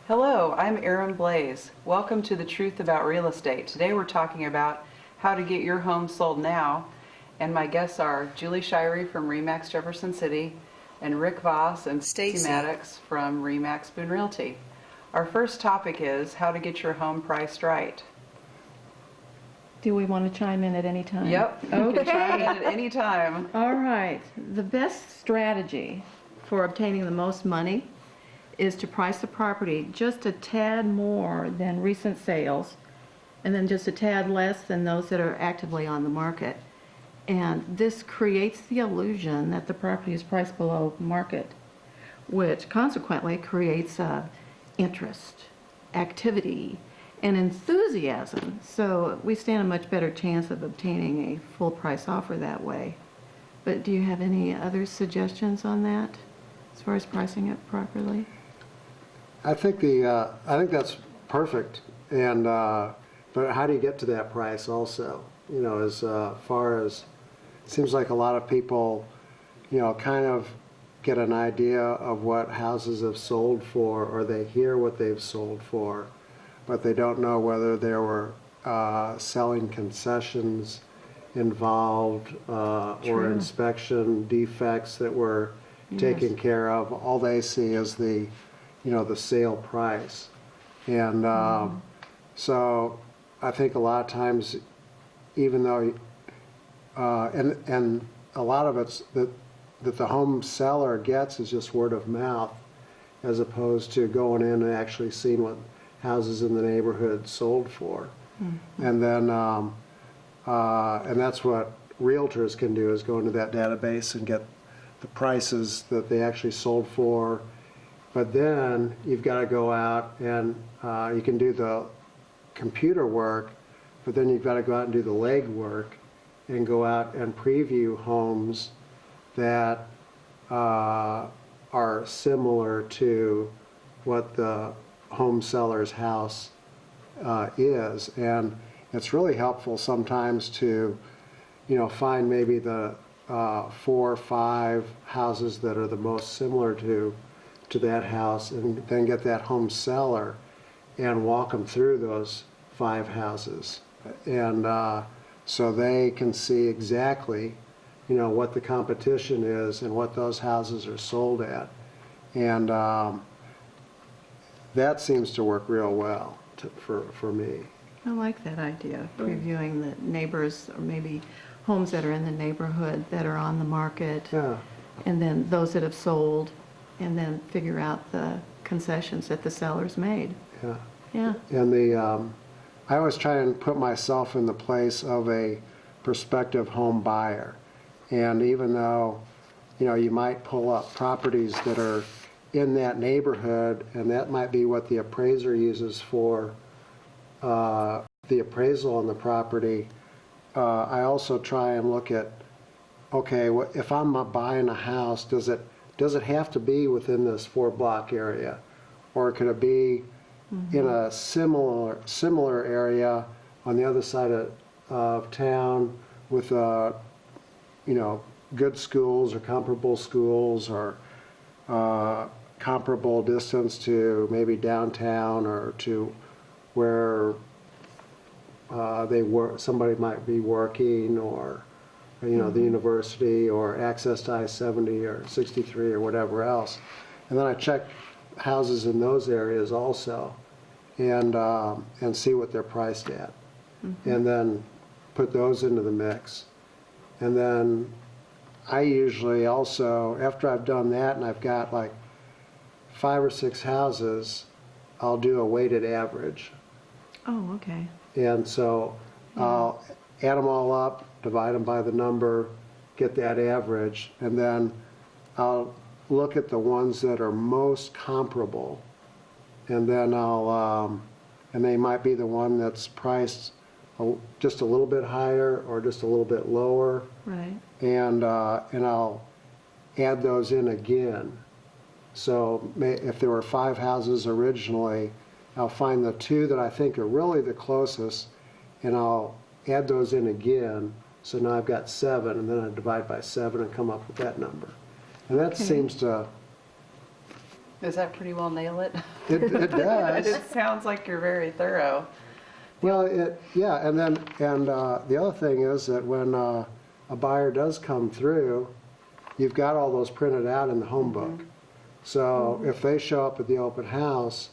Hello, I'm Erin Blaze. Welcome to The Truth About Real Estate. Today we're talking about how to get your home sold now, and my guests are Julie Shirey from RE/MAX Jefferson City and Rick Voss and Stacy Maddox from RE/MAX Boone Realty. Our first topic is how to get your home priced right. Do we want to chime in at any time? Yep, you can chime in at any time. All right. The best strategy for obtaining the most money is to price the property just a tad more than recent sales, and then just a tad less than those that are actively on the market. And this creates the illusion that the property is priced below market, which consequently creates interest, activity, and enthusiasm. So we stand a much better chance of obtaining a full price offer that way. But do you have any other suggestions on that as far as pricing it properly? I think that's perfect, and but how do you get to that price also? You know, as far as it seems like a lot of people, you know, kind of get an idea of what houses have sold for, or they hear what they've sold for, but they don't know whether there were selling concessions involved or inspection defects that were taken care of. All they see is the sale price. And so I think a lot of times, even though, and a lot of it's that the home seller gets is just word of mouth, as opposed to going in and actually seeing what houses in the neighborhood sold for. And then, and that's what realtors can do, is go into that database and get the prices that they actually sold for. But then you've got to go out and you can do the computer work, but then you've got to go out and do the leg work and go out and preview homes that are similar to what the home seller's house is. And it's really helpful sometimes to, find maybe the 4 or 5 houses that are the most similar to that house, and then get that home seller and walk them through those 5 houses, and so they can see exactly what the competition is and what those houses are sold at. And that seems to work real well for me. I like that idea, previewing the neighbors, or maybe homes that are in the neighborhood that are on the market, and then those that have sold, and then figure out the concessions that the sellers made. Yeah. And I always try and put myself in the place of a prospective home buyer. And even though, you might pull up properties that are in that neighborhood, and that might be what the appraiser uses for the appraisal on the property, I also try and look at, okay, if I'm buying a house, does it have to be within this 4-block area, or could it be in a similar area on the other side of town with good schools or comparable schools, or comparable distance to maybe downtown, or to where somebody might be working, or the university, or access to I-70 or 63 or whatever else. And then I check houses in those areas also, and see what they're priced at, and then put those into the mix. And then I usually also, after I've done that and I've got like 5 or 6 houses, I'll do a weighted average. Oh, okay. And so I'll add them all up, divide them by the number, get that average, and then I'll look at the ones that are most comparable, and then and they might be the one that's priced just a little bit higher or just a little bit lower. Right. And I'll add those in again. So if there were 5 houses originally, I'll find the 2 that I think are really the closest, and I'll add those in again. So now I've got 7, and then I divide by 7 and come up with that number. And that seems to Does that pretty well nail it? It does. It sounds like you're very thorough. Well, yeah, and the other thing is that when a buyer does come through, you've got all those printed out in the home book. So if they show up at the open house,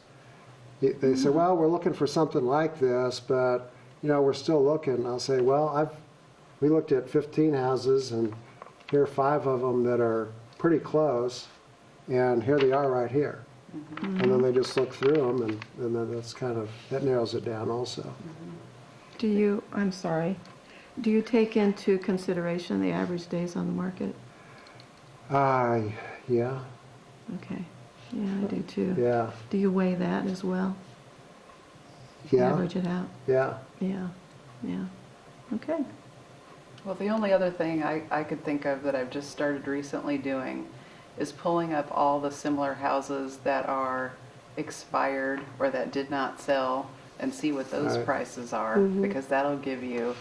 they say, well, we're looking for something like this, but, we're still looking. I'll say, well, we looked at 15 houses, and here are 5 of them that are pretty close, and here they are right here. And then they just look through them, and then that narrows it down also. I'm sorry, do you take into consideration the average days on the market? Yeah, Okay, yeah, I do too. yeah, Do you weigh that as well? yeah, Average it out? yeah. Yeah, yeah. Okay. Well, the only other thing I could think of that I've just started recently doing is pulling up all the similar houses that are expired or that did not sell and see what those Right. prices are, because that'll give you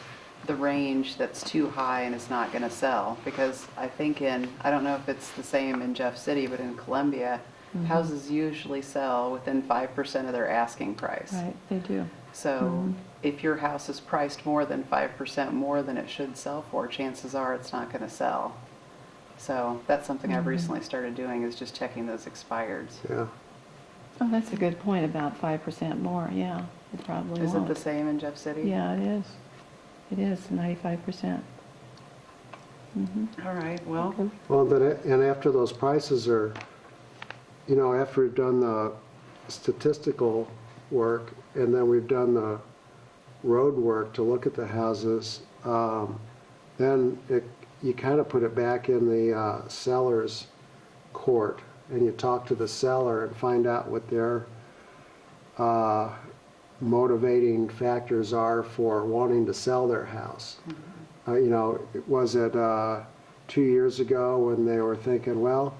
the range that's too high and it's not going to sell. Because I think I don't know if it's the same in Jeff City, but in Columbia, houses usually sell within 5% of their asking price. Right, they do. So if your house is priced more than 5% more than it should sell for, chances are it's not going to sell. So that's something I've recently started doing, is just checking those expireds. Yeah. Oh, that's a good point about 5% more, yeah. It probably Is it won't. the same in Jeff City? Yeah, it is. It is 95%. All right, well, Well, and after those prices are, after we've done the statistical work, and then we've done the road work to look at the houses, then you kind of put it back in the seller's court, and you talk to the seller and find out what their motivating factors are for wanting to sell their house. Was it 2 years ago when they were thinking, well,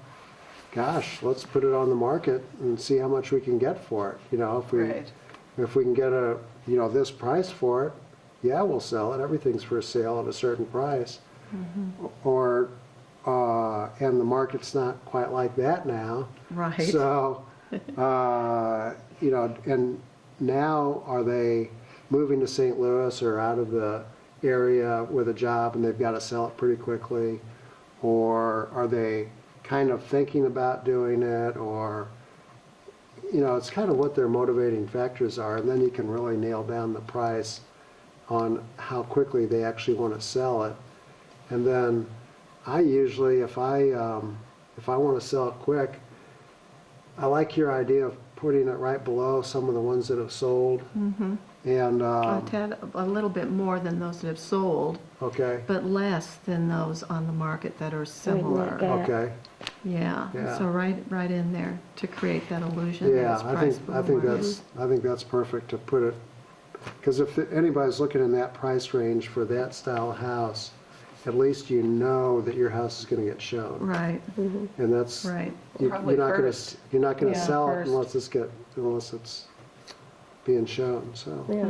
gosh, let's put it on the market and see how much we can get for it. right. If we can get this price for it, yeah, we'll sell it. Everything's for sale at a certain price. Or and the market's not quite like that now. Right. So, and now are they moving to St. Louis or out of the area with a job and they've got to sell it pretty quickly? Or are they kind of thinking about doing it? Or, it's kind of what their motivating factors are, and then you can really nail down the price on how quickly they actually want to sell it. And then I usually, if I want to sell it quick, I like your idea of putting it right below some of the ones that have sold. And, A little bit more than those that have sold, okay, but less than those on the market that are similar. Yeah. okay, Yeah, Yeah. so right in there to create that illusion that yeah, it's priced I think below I think that's perfect to put it, because if anybody's looking in that price range for that style of house, at least you know that your house is going to get shown. Right, And that's, right. Probably you're first. not going to Yeah, sell first. it unless it's being shown, so. Yeah.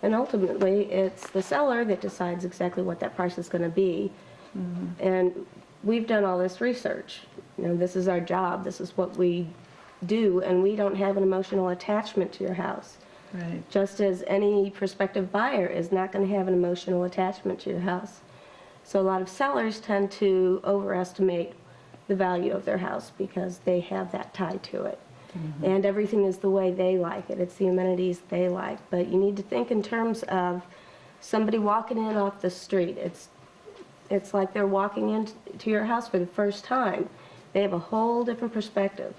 And ultimately, it's the seller that decides exactly what that price is going to be. And we've done all this research. This is our job. This is what we do, and we don't have an emotional attachment to your house. Right. Just as any prospective buyer is not going to have an emotional attachment to your house. So a lot of sellers tend to overestimate the value of their house because they have that tie to it. And everything is the way they like it. It's the amenities they like. But you need to think in terms of somebody walking in off the street. It's like they're walking into your house for the first time. They have a whole different perspective.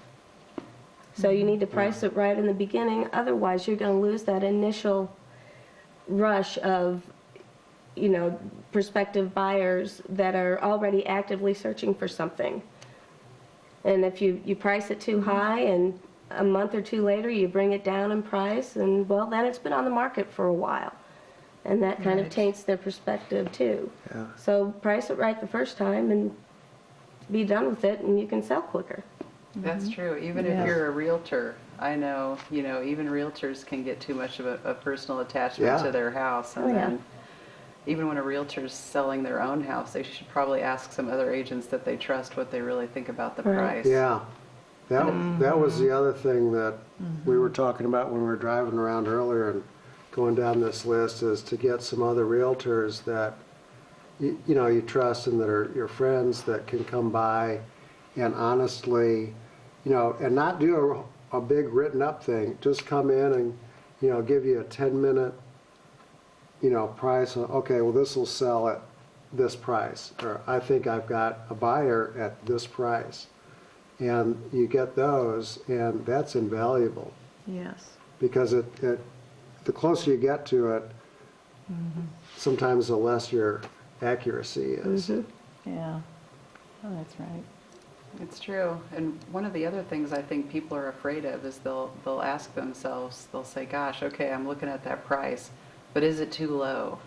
So you need to price it right in the beginning. Otherwise, you're going to lose that initial rush of, prospective buyers that are already actively searching for something. And if you price it too high and a month or two later you bring it down in price, and well, then it's been on the market for a while. And that kind of Right. taints their perspective too. Yeah. So price it right the first time and be done with it, and you can sell quicker. That's true. Even Yeah. if you're a realtor, I know, even realtors can get too much of a personal attachment Yeah. to their house. And Oh, yeah. then even when a realtor's selling their own house, they should probably ask some other agents that they trust what they really think about the Right. price. Yeah, That was the other thing that we were talking about when we were driving around earlier and going down this list, is to get some other realtors that you know you trust and that are your friends, that can come by and honestly, you know, and not do a big written up thing. Just come in and, you know, give you a 10-minute, you know, price. Okay, well, this will sell at this price, or I think I've got a buyer at this price. And you get those, and that's invaluable, Yes. because the closer you get to it, sometimes the less your accuracy is. Yeah. Oh, that's right. It's true. And one of the other things I think people are afraid of is they'll ask themselves, they'll say, gosh, okay, I'm looking at that price, but is it too low?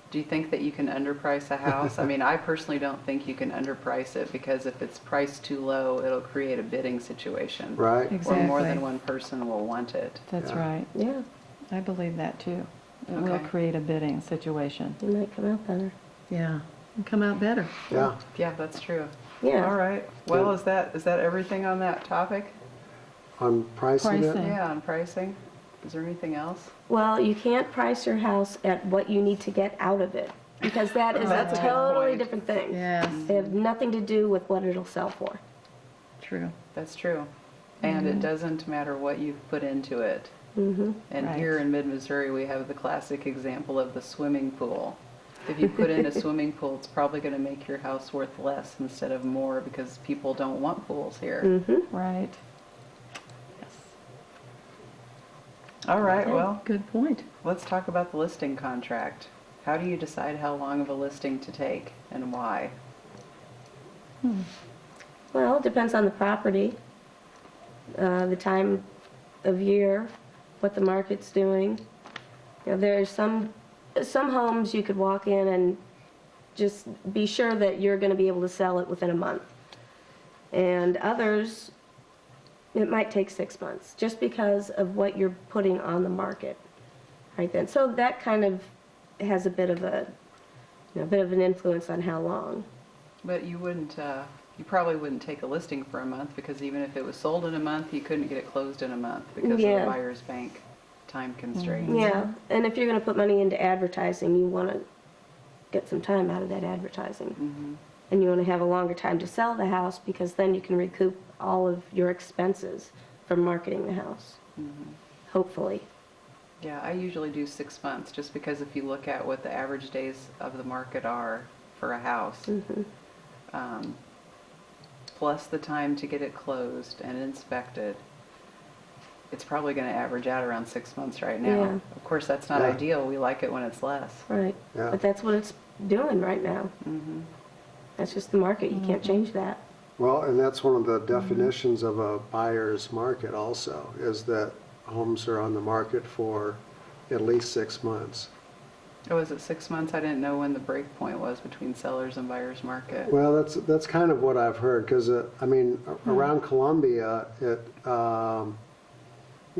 Do you think that you can underprice a house? I mean, I personally don't think you can underprice it, because if it's priced too low, it'll create a bidding situation. Right? Exactly. Or more than one person will want it. That's Yeah. right. Yeah, I believe that too. It will Okay. create a bidding situation. it might come out better. Yeah. And come out better. Yeah. Yeah, that's true. Yeah. All right. Well, is that everything on that topic? On pricing it? Pricing. Yeah, on pricing. Is there anything else? Well, you can't price your house at what you need to get out of it, because that is That's a a good totally point. different thing. Yes. They have nothing to do with what it'll sell for. True. That's true. And it doesn't matter what you've put into it. Mm-hmm. And Right. here in mid-Missouri, we have the classic example of the swimming pool. If you put in a swimming pool, it's probably going to make your house worth less instead of more, because people don't want pools here. Mm-hmm. Right. Yes. All right, Okay. well, Good point. let's talk about the listing contract. How do you decide how long of a listing to take and why? Well, it depends on the property, the time of year, what the market's doing. You know, there's some homes you could walk in and just be sure that you're going to be able to sell it within a month. And others, it might take 6 months, just because of what you're putting on the market right then. So that kind of has a bit of an influence on how long. But you wouldn't, you probably wouldn't take a listing for a month, because even if it was sold in a month, you couldn't get it closed in a month because of the Yeah. buyer's bank time constraints. Yeah, and if you're going to put money into advertising, you want to get some time out of that advertising. Mhm. And you want to have a longer time to sell the house, because then you can recoup all of your expenses from marketing the house, hopefully. Yeah, I usually do 6 months, just because if you look at what the average days of the market are for a house, plus the time to get it closed and inspected, it's probably going to average out around 6 months right now. Yeah. Of course, that's not Yeah. ideal. We like it when it's less. Right. Yeah. But that's what it's doing right now. Mhm. That's just the market. You can't change that. Well, and that's one of the definitions of a buyer's market also, is that homes are on the market for at least 6 months. Oh, is it 6 months? I didn't know when the break point was between sellers and buyer's market. Well, that's kind of what I've heard, because, I mean, around Columbia, you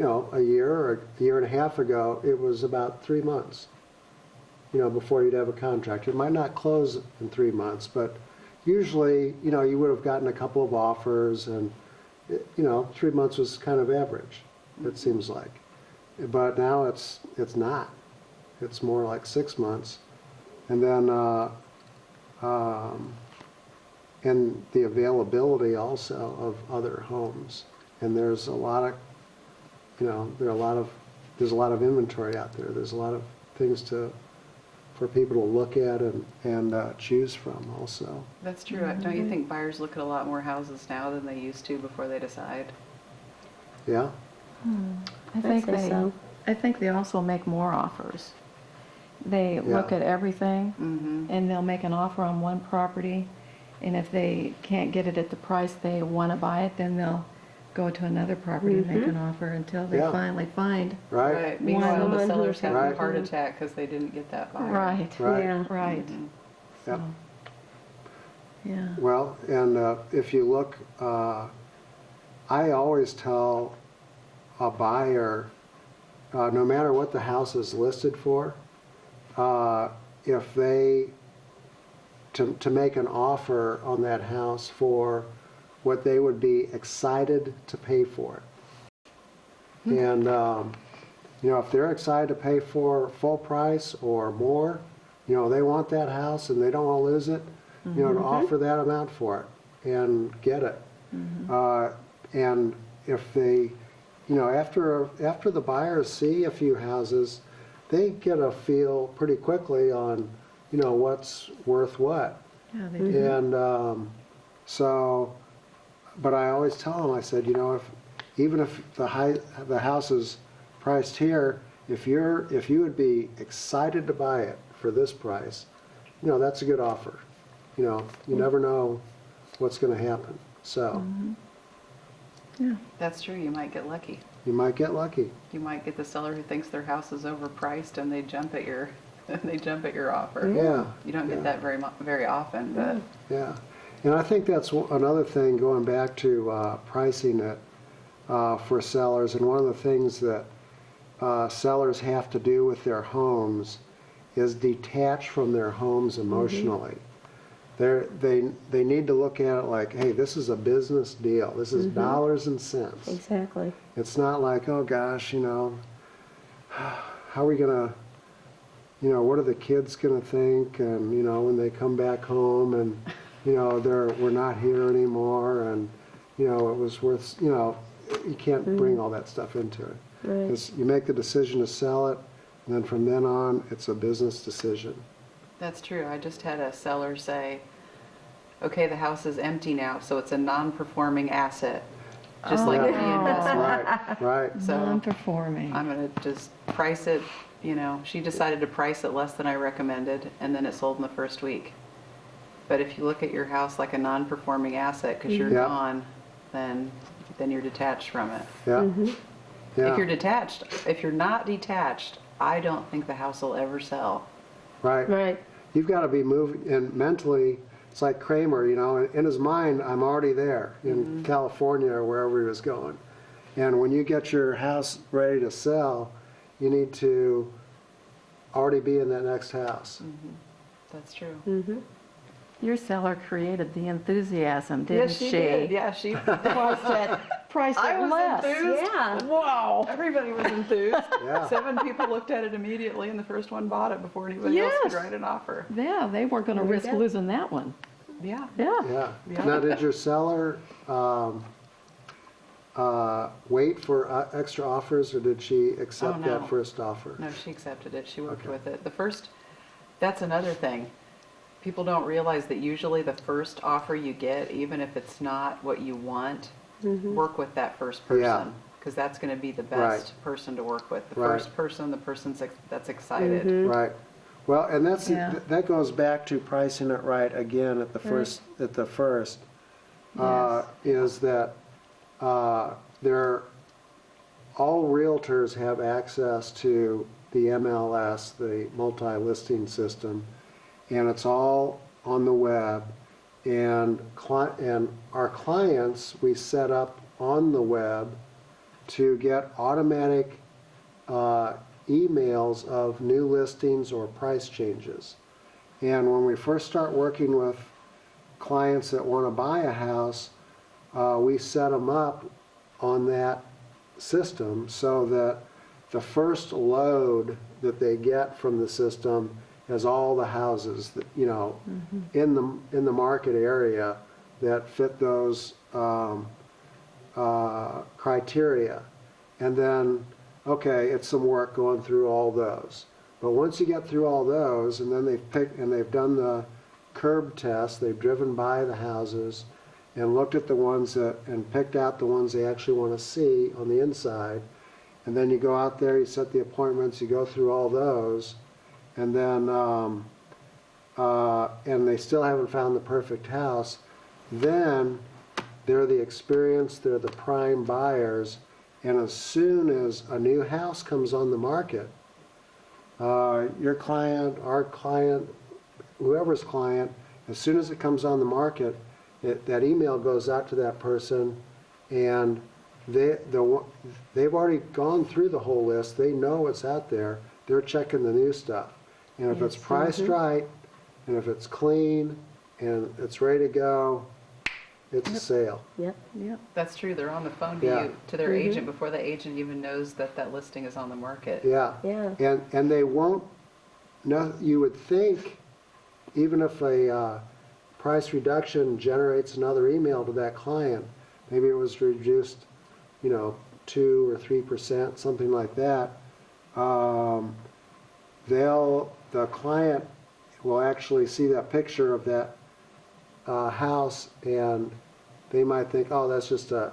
know, a year or a year and a half ago, it was about 3 months, you know, before you'd have a contract. It might not close in 3 months, but usually, you know, you would have gotten a couple of offers, and, you know, 3 months was kind of average, it seems like. But now it's not. It's more like 6 months. And then, and the availability also of other homes. And there's a lot of, you know, there's a lot of inventory out there. There's a lot of things for people to look at and choose from also. That's true. Don't you think buyers look at a lot more houses now than they used to before they decide? Yeah? I think say so. I think they also make more offers. They look Yeah. at everything, Mm-hmm. and they'll make an offer on one property, and if they can't get it at the price they want to buy it, then they'll go to another property and make an offer until they Yeah. finally find. Right? Meanwhile, the Someone sellers who- have a Right. heart attack because they didn't get that buyer. Right. Right. Yeah. Right. Mhm. Yep. Yeah. Well, and if you look, I always tell a buyer, no matter what the house is listed for, if they, to make an offer on that house for what they would be excited to pay for it. And, if they're excited to pay for full price or more, they want that house and they don't want to lose it, to offer that amount for it and get it. And if they, after the buyers see a few houses, they get a feel pretty quickly on, what's worth what. Yeah, they do. And but I always tell them, I said, even if the house is priced here, if you would be excited to buy it for this price, that's a good offer. You never know what's going to happen. So Yeah. That's true, you might get lucky. you might get lucky. You might get the seller who thinks their house is overpriced and they jump at your, offer. Yeah. You don't get that very often, but Yeah. And I think that's another thing, going back to pricing it for sellers. And one of the things that sellers have to do with their homes is detach from their homes emotionally. They need to look at it like, hey, this is a business deal. This is dollars and cents. Exactly. It's not like, oh gosh, how are we gonna, what are the kids gonna think? And when they come back home and we're not here anymore, and it was worth, you can't bring all that stuff into it. Right. It's, you make the decision to sell it, and then from then on, it's a business decision. that's true. I just had a seller say, okay, the house is empty now, so it's a non-performing asset, just like any investment. Right. So Non-performing. I'm going to just price it, she decided to price it less than I recommended, and then it sold in the first week. But if you look at your house like a non-performing asset because you're Yeah. gone, then you're detached from it. Yeah. Yeah. If you're not detached, I don't think the house will ever sell. Right. Right. You've got to be moving, and mentally, it's like Kramer, in his mind, I'm already there in California or wherever he was going. And when you get your house ready to sell, you need to already be in that next house. That's true. Your seller created the enthusiasm, didn't she? Yeah, she. Priced I it was less. enthused. Yeah. Wow. Everybody was enthused. Yeah. 7 people looked at it immediately, and the first one bought it before anybody else could Yes. wait an offer. Yeah, they weren't going to There we risk go. losing that one. Yeah. Yeah. Yeah. Yeah. Now, did your seller wait for extra offers, or did she accept Oh, no. that first offer? No, she accepted it. She worked Okay. with it. That's another thing. People don't realize that usually the first offer you get, even if it's not what you want, work with that first person. Yeah. Because that's going to be the Right. best person to work with. The Right. first person, the person that's excited. Right. Well, and Yeah. that goes back to pricing it right again at the first. Yes. Is that all realtors have access to the MLS, the multi-listing system, and it's all on the web. And our clients, we set up on the web to get automatic emails of new listings or price changes. And when we first start working with clients that want to buy a house, we set them up on that system so that the first load that they get from the system has all the houses that, in the market area that fit those criteria. And then, okay, it's some work going through all those. But once you get through all those, and then they've done the curb test, they've driven by the houses and looked at the ones and picked out the ones they actually want to see on the inside. And then you go out there, you set the appointments, you go through all those, and then, and they still haven't found the perfect house. Then they're the experienced, they're the prime buyers, and as soon as a new house comes on the market, your client, our client, whoever's client, as soon as it comes on the market, that email goes out to that person, and they've already gone through the whole list. They know what's out there. They're checking the new stuff. And if it's priced right, and if it's clean, and it's ready to go, it's a sale. Yep. Yep. That's true. They're on the phone to Yeah. you, to their agent before the agent even knows that that listing is on the market. Yeah. Yeah. And they won't, no, you would think, even if a price reduction generates another email to that client, maybe it was reduced, 2 or 3%, something like that, the client will actually see that picture of that house, and they might think, oh, that's just a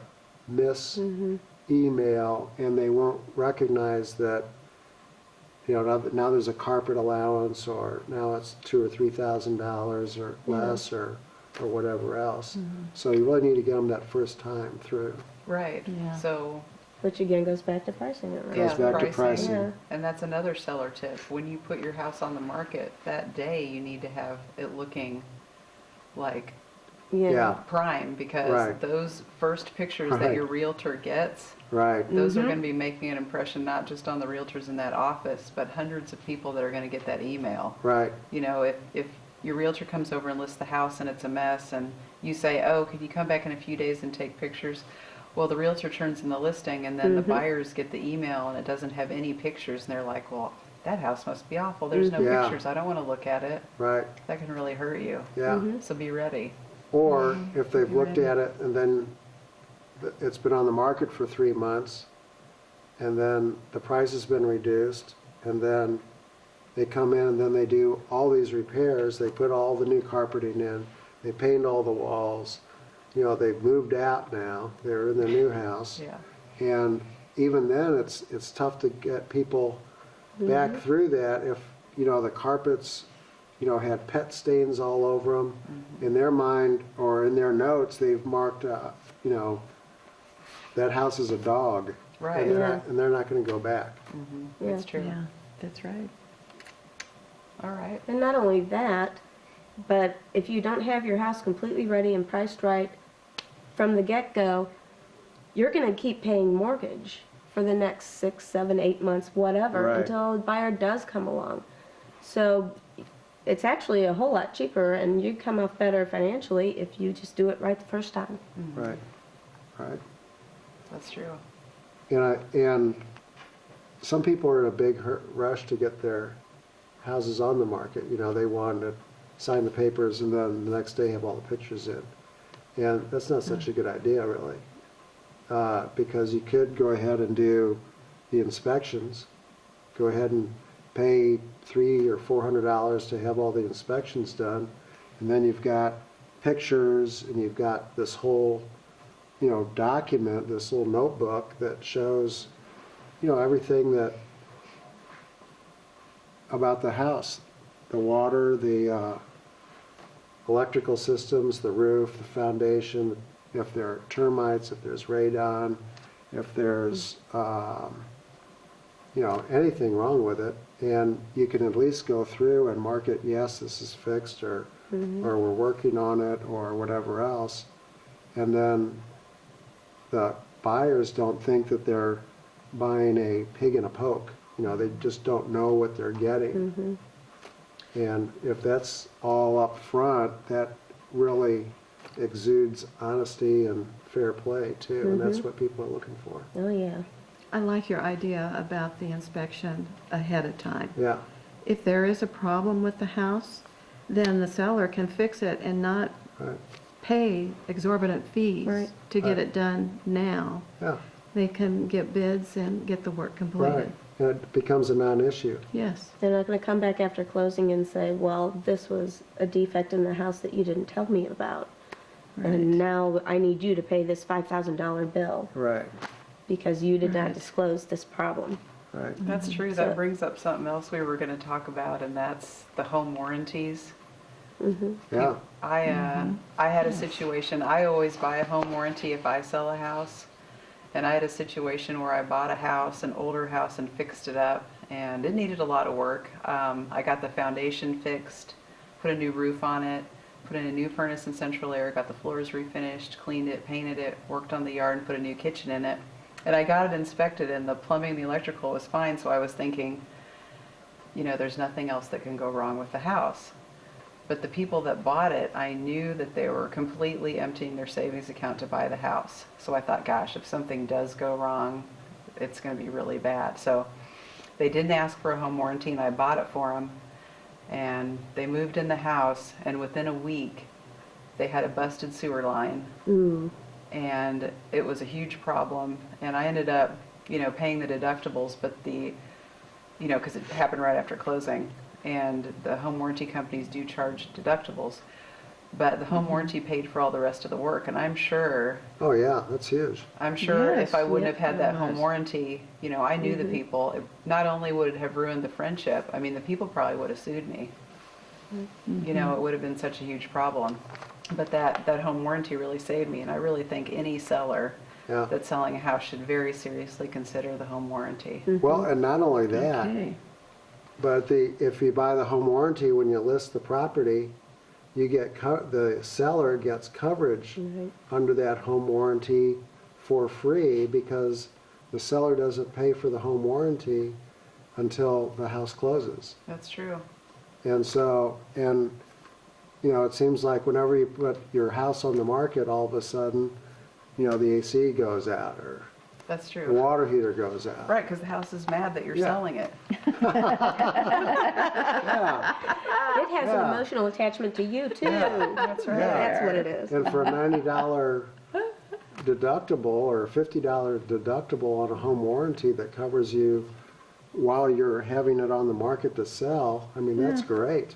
email, and they won't recognize that, now there's a carpet allowance, or now it's $2,000 or $3,000 or less, or whatever else. So you really need to get them that first time through. Right. Yeah. So, Which again goes back to pricing it, right? Goes yeah, back to pricing. Yeah. And that's another seller tip. When you put your house on the market, that day you need to have it looking like Yeah. prime, because Right. those first pictures that Right. your realtor gets, Right. those are going to be making an impression not just on the realtors in that office, but hundreds of people that are going to get that email. Right. If your realtor comes over and lists the house and it's a mess, and you say, oh, could you come back in a few days and take pictures? Well, the realtor turns in the listing, and then the buyers get the email and it doesn't have any pictures, and they're like, well, that house must be awful. There's no Yeah. pictures. I don't want to look at it. Right. That can really hurt you. Yeah. So be ready. Or if they've looked at it and then it's been on the market for 3 months, and then the price has been reduced, and then they come in and then they do all these repairs, they put all the new carpeting in, they paint all the walls, they've moved out now, they're in their new house. Yeah. And even then, it's tough to get people back through that if, the carpets, had pet stains all over them. In their mind, or in their notes, they've marked, that house is a dog. Right. And they're not gonna go back. Yeah. That's true. Yeah, that's right. All right. And not only that, but if you don't have your house completely ready and priced right from the get-go, you're going to keep paying mortgage for the next 6, 7, 8 months, whatever, Right. until a buyer does come along. So it's actually a whole lot cheaper, and you come off better financially if you just do it right the first time. Right. Right. That's true. And some people are in a big rush to get their houses on the market. They want to sign the papers and then the next day have all the pictures in. And that's not such a good idea, really, because you could go ahead and do the inspections, go ahead and pay $300 or $400 to have all the inspections done, and then you've got pictures and you've got this whole document, this little notebook that shows, everything that about the house, the water, the electrical systems, the roof, the foundation, if there are termites, if there's radon, if there's, anything wrong with it. And you can at least go through and mark it, yes, this is fixed, or we're working on it, or whatever else. And then the buyers don't think that they're buying a pig in a poke. They just don't know what they're getting. And if that's all up front, that really exudes honesty and fair play too, and that's what people are looking for. Oh, yeah. I like your idea about the inspection ahead of time. Yeah, If there is a problem with the house, then the seller can fix it and not right, pay exorbitant fees Right. to get Right. it done now. yeah, They can get bids and get the work right. completed. And it becomes a non-issue. Yes. They're not going to come back after closing and say, well, this was a defect in the house that you didn't tell me about. Right. And now I need you to pay this $5,000 bill Right, because you did not Right. disclose this problem. right. That's true. So- That brings up something else we were going to talk about, and that's the home warranties. Yeah, I had a situation. I always buy a home warranty if I sell a house, and I had a situation where I bought a house, an older house, and fixed it up, and it needed a lot of work. I got the foundation fixed, put a new roof on it, put in a new furnace and central air, got the floors refinished, cleaned it, painted it, worked on the yard, and put a new kitchen in it. And I got it inspected, and the plumbing and the electrical was fine, so I was thinking, there's nothing else that can go wrong with the house. But the people that bought it, I knew that they were completely emptying their savings account to buy the house. So I thought, gosh, if something does go wrong, it's going to be really bad. So they didn't ask for a home warranty, and I bought it for them. And they moved in the house, and within a week, they had a busted sewer line. Ooh. And it was a huge problem. And I ended up, paying the deductibles, but because it happened right after closing. And the home warranty companies do charge deductibles. But the home warranty paid for all the rest of the work. And I'm sure Oh, yeah, that's huge. if I wouldn't have had that Yes. home warranty, I knew the people. It not only would it have ruined the friendship, I mean, the people probably would have sued me. It would have been such a huge problem. But that home warranty really saved me, and I really think any seller Yeah. that's selling a house should very seriously consider the home warranty. Well, and not only that, Okay. but if you buy the home warranty, when you list the property, you get, the seller gets coverage under that home warranty for free, because the seller doesn't pay for the home warranty until the house closes. That's true. And so, it seems like whenever you put your house on the market, all of a sudden, the AC goes out, or That's the true. water heater goes out. Right, because the house is mad that you're Yeah. selling it. Yeah, It has an Yeah. emotional attachment to you, too. That's right. That's what it is. and for a $90 deductible or a $50 deductible on a home warranty that covers you while you're having it on the market to sell, I mean, that's great.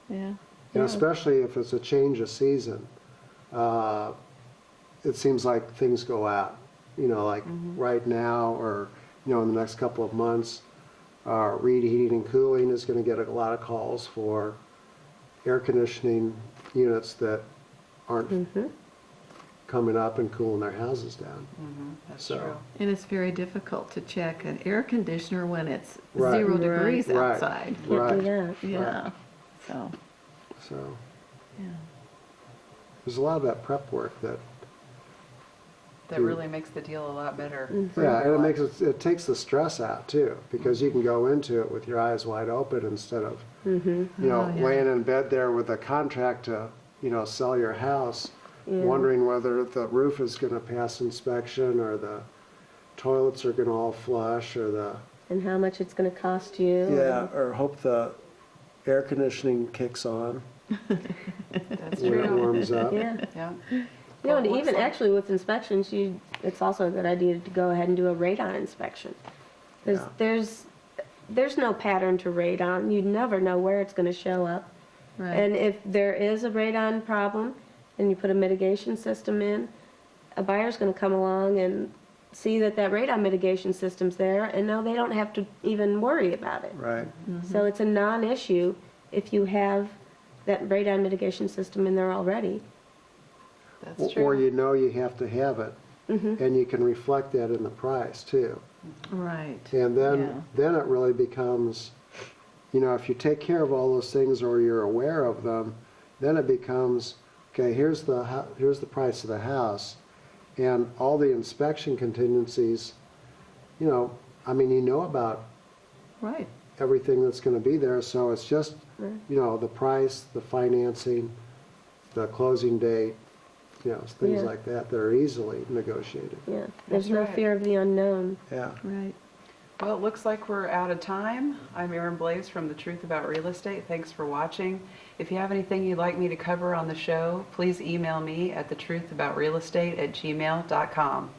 Yeah. And especially if it's a change of season. It seems like things go out, like right now, or, in the next couple of months. Reed Heating and Cooling is going to get a lot of calls for air conditioning units that aren't coming up and cooling their houses down. That's So- true. And it's very difficult to check an air conditioner when it's Right. 0 degrees Right. outside. Can't do Right. that. Yeah. So, So yeah. there's a lot of that prep work that, That really makes the deal a lot better. for yeah, and everyone. it takes the stress out too, because you can go into it with your eyes wide open instead of, Oh, yeah. laying in bed there with a contract to, sell your house, wondering whether the roof is gonna pass inspection, or the toilets are gonna all flush, or And how much it's going to cost you. or hope the air conditioning kicks on That's when it true. warms up. Yeah. Yeah. And Well, it looks even like- actually with inspections, it's also a good idea to go ahead and do a radon inspection. Because Yeah. there's no pattern to radon. You never know where it's going to show up. Right. And if there is a radon problem and you put a mitigation system in, a buyer's going to come along and see that radon mitigation system's there, and no, they don't have to even worry about it. Right, So it's a non-issue if you have that radon mitigation system in there already. That's true. or you have to have it, and you can reflect that in the price too. Right. And Yeah. then it really becomes, if you take care of all those things or you're aware of them, then it becomes, okay, here's the price of the house, and all the inspection contingencies, about Right. everything that's gonna be there, so it's just, the price, the financing, the closing date, things Yeah. like that are easily negotiated. Yeah, there's That's no right. fear of the unknown. Yeah. Right. Well, it looks like we're out of time. I'm Erin Blaze from The Truth About Real Estate. Thanks for watching. If you have anything you'd like me to cover on the show, please email me at thetruthaboutrealestate@gmail.com.